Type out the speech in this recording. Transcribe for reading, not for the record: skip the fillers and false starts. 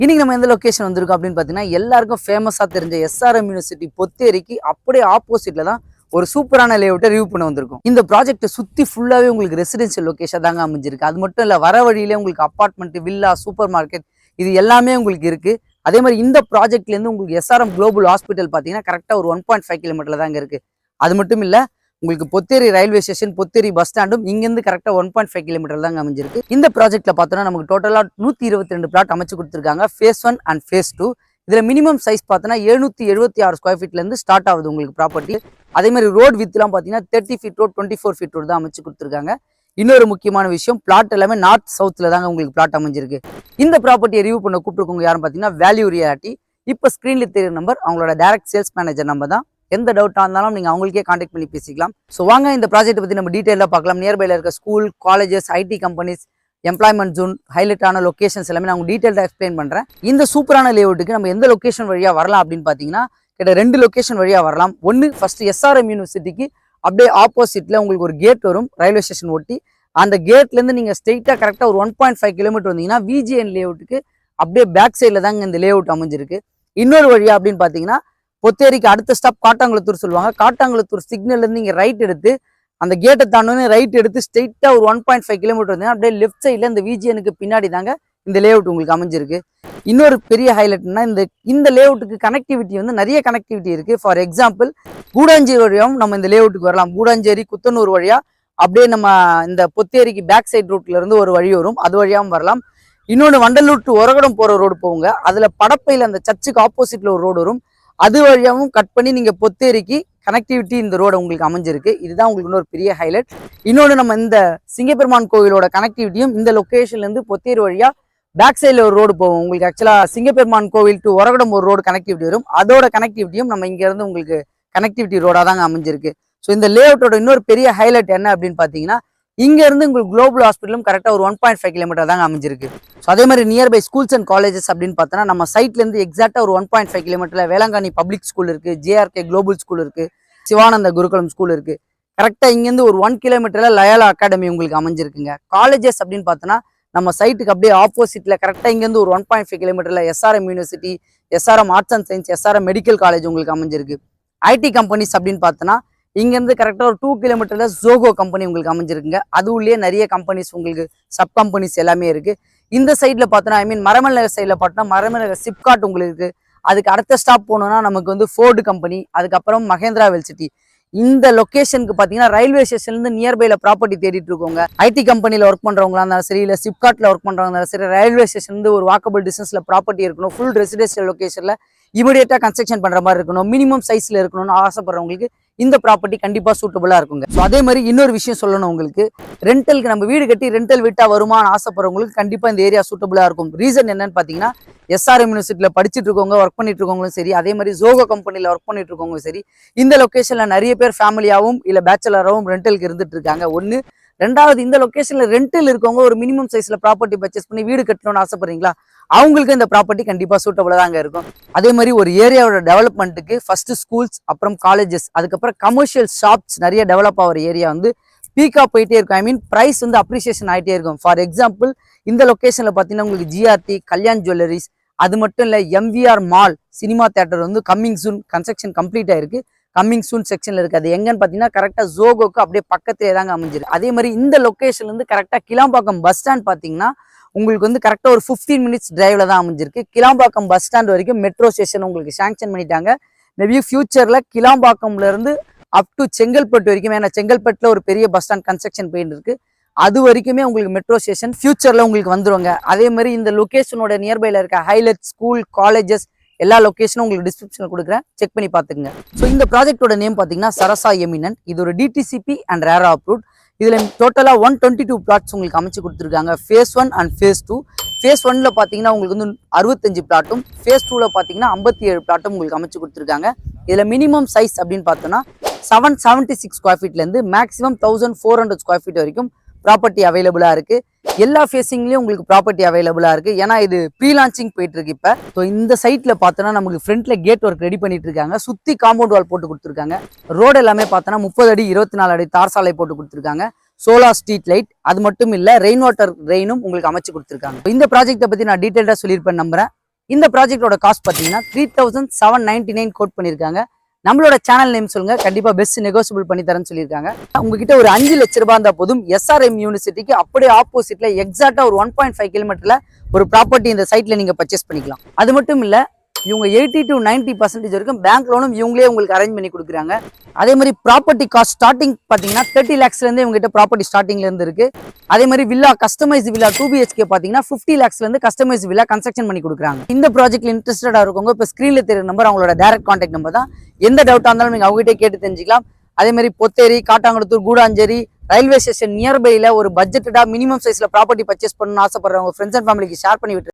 இன்னைக்கு நம்ம எந்த லொகேஷன் வந்திருக்கோம் அப்படின்னு பார்த்தீங்கன்னா எல்லாருக்கும் ஃபேமஸாக தெரிஞ்ச எஸ்ஆர்எம் யூனிவர்சிட்டி பொத்தேரிக்கு அப்படியே ஆப்போசிட்ல தான் ஒரு சூப்பரான லேஅவுட்டை ரிவ்யூ பண்ண வந்திருக்கும். இந்த ப்ராஜெக்ட்டை சுற்றி ஃபுல்லாகவே உங்களுக்கு ரெசிடென்ஷியல் லொகேஷன் தாங்க அமைஞ்சிருக்கு. அது மட்டும் இல்லை, வர வழியிலே உங்களுக்கு அப்பார்ட்மெண்ட், வில்லா, சூப்பர் மார்க்கெட் இது எல்லாமே உங்களுக்கு இருக்கு. அதே மாதிரி இந்த ப்ராஜெக்ட்லேருந்து உங்களுக்கு எஸ்ஆர்எம் குளோபல் ஹாஸ்பிட்டல் பார்த்தீங்கன்னா கரெக்டாக ஒரு 1.5 கிலோமீட்டர் தாங்க இருக்கு. அது மட்டும் இல்லை, உங்களுக்கு Potheri railway station, Potheri bus ஸ்டாண்டும் இங்கேருந்து கரெக்டாக 1.5 கிலோமீட்டர் தாங்க அமைஞ்சிருக்கு. இந்த ப்ராஜெக்ட்ல பார்த்தோன்னா நமக்கு டோட்டலாக 122 பிளாட் அமைச்சு கொடுத்துருக்காங்க. Phase 1 and phase 2. இதில் மினிமம் சைஸ் பார்த்தோன்னா 776 ஸ்கொயர் ஃபீட்லேருந்து ஸ்டார்ட் ஆகுது உங்களுக்கு ப்ராப்பர்ட்டி. அதே மாதிரி ரோட் வித்லாம் பார்த்தீங்கன்னா 30 ஃபீட் ரோட், 24 ஃபீட் ரோட் தான் அமைச்சு கொடுத்துருக்காங்க. இன்னொரு முக்கியமான விஷயம், பிளாட் எல்லாமே நார்த் சவுத்தில் தாங்க உங்களுக்கு பிளாட் அமைஞ்சிருக்கு. இந்த ப்ராப்பர்ட்டியை ரிவ்யூ பண்ண கூப்பிட்டுருக்கோங்க யாரும் பார்த்தீங்கன்னா வேல்யூ ரியாலிட்டி. இப்போ ஸ்க்ரீனில் தெரியுற நம்பர் அவங்களோட டைரக்ட் சேல்ஸ் மேனேஜர் நம்பர் தான். எந்த டவுட்டாக இருந்தாலும் நீங்கள் அவங்களுக்கே காண்டாக்ட் பண்ணி பேசிக்கலாம். ஸோ வாங்க இந்த ப்ராஜெக்ட் பற்றி நம்ம டீட்டெயிலாக பார்க்கலாம். நியர்பைல இருக்க school, colleges, IT companies, employment zone, ஹைலைட்டான லொகேஷன்ஸ் எல்லாமே நான் உங்களுக்கு டீட்டெயிலாக எக்ஸ்பிளைன் பண்ணுறேன். இந்த சூப்பரான லேஅவுட்டுக்கு நம்ம எந்த லொகேஷன் வழியாக வரலாம் அப்படின்னு பார்த்தீங்கன்னா கிட்ட 2 லொகேஷன் வழியாக வரலாம். ஒன்று, ஃபர்ஸ்ட் எஸ்ஆர்எம் யூனிவர்சிட்டிக்கு அப்படியே ஆப்போசிட்டில் உங்களுக்கு ஒரு கேட் வரும் ரயில்வே ஸ்டேஷன் ஒட்டி. அந்த கேட்லேருந்து நீங்கள் ஸ்ட்ரெயிட்டாக கரெக்டாக ஒரு 1.5 கிலோமீட்டர் வந்தீங்கன்னா விஜிஎன் லேஅவுட்டுக்கு அப்படியே பேக் சைடில் தாங்க இந்த லேஅவுட் அமைஞ்சிருக்கு. இன்னொரு வழியாக அப்படின்னு பார்த்தீங்கன்னா பொத்தேரிக்கு அடுத்த ஸ்டாப் காட்டாங்குளத்தூர் சொல்லுவாங்க. காட்டாங்குளத்தூர் சிக்னல்லேருந்து இங்கே ரைட் எடுத்து அந்த கேட்டை தாண்டோன்னு ரைட் எடுத்து ஸ்ட்ரெயிட்டாக ஒரு 1.5 கிலோமீட்டர் வந்தீங்கன்னா அப்படியே லெஃப்ட் சைடில் இந்த விஜிஎனுக்கு பின்னாடி தாங்க இந்த லேஅவுட் உங்களுக்கு அமைஞ்சிருக்கு. இன்னொரு பெரிய ஹைலைட்னா இந்த லேஅவுட்டுக்கு கனெக்டிவிட்டி வந்து நிறைய கனெக்டிவிட்டி இருக்குது. ஃபார் எக்ஸாம்பிள், கூடாஞ்சேரி வழியாகவும் நம்ம இந்த லேஅவுட்டுக்கு வரலாம். கூடாஞ்சேரி, குத்தனூர் வழியாக அப்படியே நம்ம இந்த பொத்தேரிக்கு பேக் சைட் ரூட்ல இருந்து ஒரு வழி வரும், அது வழியாகவும் வரலாம். இன்னொன்று, வண்டலூர் டு ஒரகடம் போகிற ரோடு போகுங்க. அதில் படப்பையில் அந்த சர்ச்சுக்கு ஆப்போசிட்டில் ஒரு ரோடு வரும், அது வழியாகவும் கட் பண்ணி நீங்கள் பொத்தேரிக்கு கனெக்டிவிட்டி இந்த ரோடு உங்களுக்கு அமைஞ்சிருக்கு. இதுதான் உங்களுக்கு இன்னொரு பெரிய ஹைலைட். இன்னொன்று, நம்ம இந்த சிங்கப்பெருமான் கோவிலோட கனெக்டிவிட்டியும் இந்த லொக்கேஷன்லேருந்து பொத்தேரி வழியாக பேக் சைடில் ஒரு ரோடு போகும். உங்களுக்கு ஆக்சுவலாக சிங்கப்பெருமான் கோவில் டு ஒரகடம் ஒரு ரோடு கனெக்டிவிட்டி வரும், அதோட கனெக்டிவிட்டியும் நம்ம இங்கேருந்து உங்களுக்கு கனெக்டிவிட்டி ரோடாக தாங்க அமைஞ்சிருக்கு. ஸோ இந்த லேஅவுட்டோட இன்னொரு பெரிய ஹைலைட் என்ன அப்படின்னு பார்த்தீங்கன்னா, இங்கேருந்து உங்களுக்கு குளோபல் ஹாஸ்பிட்டலும் கரெக்டாக ஒரு 1.5 கிலோமீட்டர் தாங்க அமைஞ்சிருக்கு. ஸோ அதே மாதிரி நியர்பை ஸ்கூல்ஸ் அண்ட் காலேஜஸ் அப்படின்னு பார்த்தோன்னா நம்ம சைட்லேருந்து எக்ஸாக்டாக ஒரு 1.5 கிலோமீட்டரில் வேளாங்கண்ணி பப்ளிக் ஸ்கூல் இருக்குது, ஜேஆர்கே குளோபல் ஸ்கூல் இருக்குது, சிவானந்த குருகுலம் ஸ்கூல் இருக்குது. கரெக்டாக இங்கேருந்து ஒரு 1 கிலோமீட்டரில் லயாலா அகாடமி உங்களுக்கு அமைஞ்சிருக்குங்க. காலேஜஸ் அப்படின்னு பார்த்தோன்னா நம்ம சைட்டுக்கு அப்படியே ஆப்போசிட்டில் கரெக்டாக இங்கேருந்து ஒரு 1.5 கிலோமீட்டரில் SRM university, SRM arts and science, SRM medical college உங்களுக்கு அமைஞ்சிருக்கு. ஐடி கம்பெனிஸ் அப்படின்னு பார்த்தோன்னா இங்கேருந்து கரெக்டாக ஒரு 2 கிலோமீட்டரில் ஜோகோ கம்பெனி உங்களுக்கு அமைஞ்சிருக்குங்க. அது உள்ளே நிறைய கம்பெனிஸ் உங்களுக்கு சப் கம்பெனிஸ் எல்லாமே இருக்குது. இந்த சைடில் பார்த்தோன்னா மரமல் நகர் சைடில் பார்த்தோன்னா மரமல் நகர் சிப்காட் உங்களுக்கு இருக்குது. அதுக்கு அடுத்த ஸ்டாப் போனோம்னா நமக்கு வந்து ஃபோர்டு கம்பெனி, அதுக்கப்புறம் மகேந்திரா வெல்சிட்டி. இந்த லொக்கேஷனுக்கு பார்த்தீங்கன்னா ரயில்வே ஸ்டேஷன்லேருந்து நியர்பைல ப்ராப்பர்ட்டி தேடிட்டு இருக்கோங்க. ஐடி கம்பெனியில் ஒர்க் பண்ணுறவங்களா இருந்தாலும் சரி, இல்லை சிப்காட்டில் ஒர்க் பண்ணுறவங்க இருந்தாலும் சரி, ரயில்வே ஸ்டேஷன்லேருந்து ஒரு வாக்கபிள் டிஸ்டன்ஸில் ப்ராப்பர்ட்டி இருக்கணும், ஃபுல் ரெசிடென்ஷியல் லொக்கேஷனில் இமீடியட்டாக கன்ஸ்ட்ரக்ஷன் பண்ணுற மாதிரி இருக்கணும், மினிமம் சைஸில் இருக்கணும்னு ஆசைப்படுறவங்களுக்கு இந்த ப்ராப்பர்ட்டி கண்டிப்பாக சூட்டபுளாக இருக்குங்க. ஸோ அதே மாதிரி இன்னொரு விஷயம் சொல்லணும், உங்களுக்கு ரெண்டலுக்கு நம்ம வீடு கட்டி ரெண்டல் விட்டா வருமானு ஆசைப்படுறவங்களுக்கு கண்டிப்பாக இந்த ஏரியா சூட்டபுளாக இருக்கும். ரீசன் என்னன்னு பார்த்தீங்கன்னா, எஸ்ஆர்எம் யூனிவர்சிட்டியில் படிச்சுட்டு இருக்கவங்க, ஒர்க் பண்ணிட்டு இருக்கவங்களும் சரி, அதே மாதிரி ஜோகோ கம்பெனியில் ஒர்க் பண்ணிட்டு இருக்கவங்களும் சரி, இந்த லொக்கேஷனில் நிறைய பேர் ஃபேமிலியாகவும் இல்லை பேச்சுலராகவும் ரெண்டலுக்கு இருந்துட்டு இருக்காங்க. ஒன்று. ரெண்டாவது, இந்த லொக்கேஷனில் ரெண்டல் இருக்கவங்க ஒரு மினிமம் சைஸில் ப்ராப்பர்ட்டி பர்ச்சேஸ் பண்ணி வீடு கட்டணும்னு ஆசைப்படுறீங்களா, அவங்களுக்கு இந்த ப்ராப்பர்ட்டி கண்டிப்பாக சூட்டபுளாக தாங்க இருக்கும். அதே மாதிரி ஒரு ஏரியாவோட டெவலப்மெண்ட்டுக்கு ஃபர்ஸ்ட் ஸ்கூல்ஸ், அப்புறம் காலேஜஸ், அதுக்கப்புறம் கமர்ஷியல் ஷாப்ஸ் நிறைய டெவலப் ஆகிற ஏரியா வந்து பீக்காக போயிட்டே இருக்கும். ப்ரைஸ் வந்து அப்ரிசியேஷன் ஆகிட்டே இருக்கும். ஃபார் எக்ஸாம்பிள், இந்த லொக்கேஷனில் பார்த்தீங்கன்னா உங்களுக்கு ஜிஆர்டி, கல்யாண் ஜுவல்லரிஸ், அது மட்டும் இல்லை எம்விஆர் மால், சினிமா தேட்டர் வந்து கம்மிங் சூன் கன்ஸ்ட்ரக்ஷன் கம்ப்ளீட் ஆயிருக்கு, கம்மிங் சூன் செக்ஷன்ல இருக்கு. அது எங்கன்னு பார்த்தீங்கன்னா கரெக்டாக ஜோகோக்கு அப்படியே பக்கத்திலே தாங்க அமைஞ்சிருக்கு. அதே மாதிரி இந்த லொக்கேஷன்லேருந்து கரெக்டாக கிளாம்பாக்கம் பஸ் ஸ்டாண்ட் பார்த்தீங்கன்னா உங்களுக்கு வந்து கரெக்டாக ஒரு 15 மினிட்ஸ் டிரைவில் தான் அமைஞ்சிருக்கு. கிளாம்பாக்கம் பஸ் ஸ்டாண்ட் வரைக்கும் மெட்ரோ ஸ்டேஷன் உங்களுக்கு சாங்ஷன் பண்ணிட்டாங்க. மேபி ஃபியூச்சரில் கிளாம்பாக்கம்ல இருந்து அப் டு செங்கல்பட்டு வரைக்கும், ஏன்னா செங்கல்பட்டில் ஒரு பெரிய பஸ் ஸ்டாண்ட் கன்ஸ்ட்ரக்ஷன் போயிட்டு இருக்கு, அது வரைக்குமே உங்களுக்கு மெட்ரோ ஸ்டேஷன் ஃபியூச்சரில் உங்களுக்கு வந்துருவாங்க. அதே மாதிரி இந்த லொக்கேஷனோட நியர்பைல இருக்க ஹைலைட் ஸ்கூல், காலேஜஸ் எல்லா லொக்கேஷனும் உங்களுக்கு டிஸ்கிரிப்ஷனில் கொடுக்குறேன், செக் பண்ணி பார்த்துக்குங்க. ஸோ இந்த ப்ராஜெக்டோட நேம் பார்த்தீங்கன்னா சரசா எமினன்ட். இது ஒரு டிடிசிபி அண்ட் ரேரா அப்ரூவ்ட். இதில் டோட்டலாக 122 பிளாட்ஸ் உங்களுக்கு அமைச்சு கொடுத்துருக்காங்க. Phase 1 and phase 2. ஃபேஸ் 1ல பார்த்தீங்கன்னா உங்களுக்கு வந்து 65 பிளாட்டும், ஃபேஸ் 2ல பார்த்தீங்கன்னா 57 பிளாட்டும் உங்களுக்கு அமைச்சு கொடுத்துருக்காங்க. இதில் மினிமம் சைஸ் அப்படின்னு பார்த்தோன்னா 776 ஸ்கொயர் ஃபீட்லேருந்து மேக்ஸிமம் 1400 ஸ்கொயர் ஃபீட் வரைக்கும் ப்ராப்பர்ட்டி அவைலபிளாக இருக்குது. எல்லா ஃபேஸிங்லேயும் உங்களுக்கு ப்ராப்பர்ட்டி அவைலபிளாக இருக்குது. ஏன்னா இது ப்ரீ லான்ச்சிங் போயிட்டு இருக்கு இப்போ. ஸோ இந்த சைட்டில் பார்த்தோன்னா நமக்கு ஃப்ரண்ட்டில் கேட் ஒர்க் ரெடி பண்ணிட்டு இருக்காங்க, சுற்றி காம்பவுண்ட் வால் போட்டு கொடுத்துருக்காங்க. ரோடு எல்லாமே பார்த்தோன்னா 30 அடி 24 அடி தார் சாலை போட்டு கொடுத்துருக்காங்க. சோலார் ஸ்ட்ரீட் லைட், அது மட்டும் இல்லை ரெயின் வாட்டர் ரெயினும் உங்களுக்கு அமைச்சு கொடுத்துருக்காங்க. இந்த ப்ராஜெக்ட்டை பற்றி நான் டீட்டெயிலாக சொல்லியிருப்பேன் நம்புறேன். இந்த ப்ராஜெக்டோட காஸ்ட் பார்த்தீங்கன்னா 3799 கோட் பண்ணியிருக்காங்க. நம்மளோட சேனல் நேம் சொல்லுங்க, கண்டிப்பா பெஸ்ட் நெகோசியபிள் பண்ணி தரேன்னு சொல்லியிருக்காங்க. உங்ககிட்ட ஒரு 5 லட்ச ரூபாய் இருந்தா போதும், SRM யூனிவர்சிட்டிக்கு அப்படியே ஆப்போசிட்ல எக்ஸாக்டா ஒரு 1.5 கிலோமீட்டர்ல ஒரு ப்ராப்பர்ட்டி இந்த சைட்ல நீங்க பர்ச்சேஸ் பண்ணிக்கலாம். அது மட்டும் இல்ல, இவங்க 80 to 90% வரைக்கும் பேங்க் லோனும் இவங்களே உங்களுக்கு அரேஞ்ச் பண்ணி கொடுக்குறாங்க. அதே மாதிரி ப்ராப்பர்ட்டி காஸ்ட் ஸ்டார்டிங் பார்த்தீங்கன்னா 30 lakhsல இருந்து இவங்க கிட்ட ப்ராப்பர்ட்டி ஸ்டார்டிங்ல இருந்து இருக்கு. அதே மாதிரி வில்லா கஸ்டமைஸ் வில்லா 2 BHK பார்த்தீங்கன்னா 50 lakhsல இருந்து கஸ்டமைஸ் வில்லா கன்ஸ்ட்ரக்ஷன் பண்ணி கொடுக்குறாங்க. இந்த ப்ராஜெக்ட்ல இன்ட்ரெஸ்டடா இருக்கவங்க இப்போ ஸ்கிரீன்ல தெரியுற நம்பர் அவங்களோட டைரக்ட் கான்டாக்ட் நம்பர் தான். எந்த டவுட்டா இருந்தாலும் நீங்க அவங்ககிட்ட கேட்டு தெரிஞ்சுக்கலாம். அதே மாதிரி பொத்தேரி, காட்டாங்குளத்தூர், கூடாஞ்சேரி ரயில்வே ஸ்டேஷன் நியர்பைல ஒரு பட்ஜெட்டடா மினிமம் சைஸ்ல ப்ராப்பர்ட்டி பர்ச்சேஸ் பண்ணணும்னு ஆசைப்படுறவங்க ஃப்ரெண்ட்ஸ் அண்ட் ஃபேமிலிக்கு ஷேர் பண்ணி விட்டு